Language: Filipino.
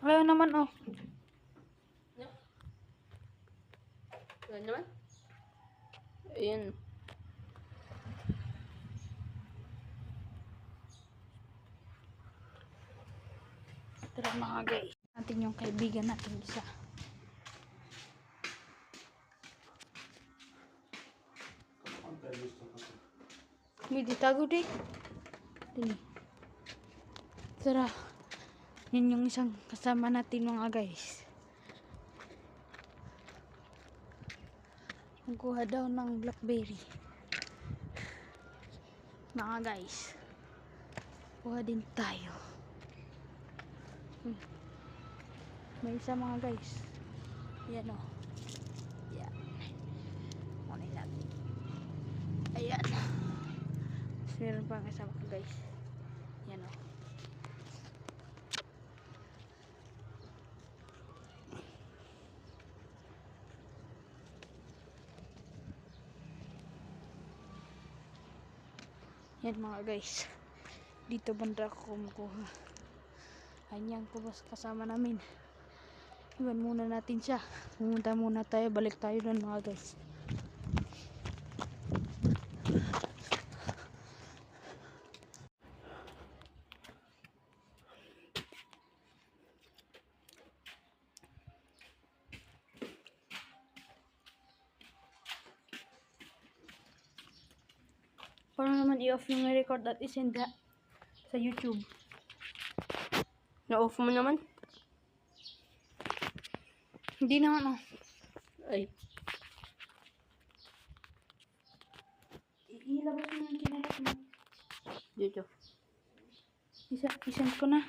Wala naman oh. Wala naman. Ayan. Tara mga guys. Natin yung kaibigan natin isa. May ditago di. Dini. Tara. Yan yung isang kasama natin mga guys. Magkuha daw ng blackberry. Mga guys. Kuha din tayo. May isa mga guys. Ayan o. Ayan. Kunin natin. Ayan. Meron pang isa mga guys. Ayan o. Yan mga guys. Dito banda ako kumukuha. Ayan ko bas kasama namin. Iwan muna natin siya. Pumunta muna tayo. Balik tayo doon mga guys. Parang naman i-off yung record at isend sa YouTube. Na-off mo naman? Hindi naman oh. Ay. Ilabas mo yung kinalat mo. Dito. Isend ko na.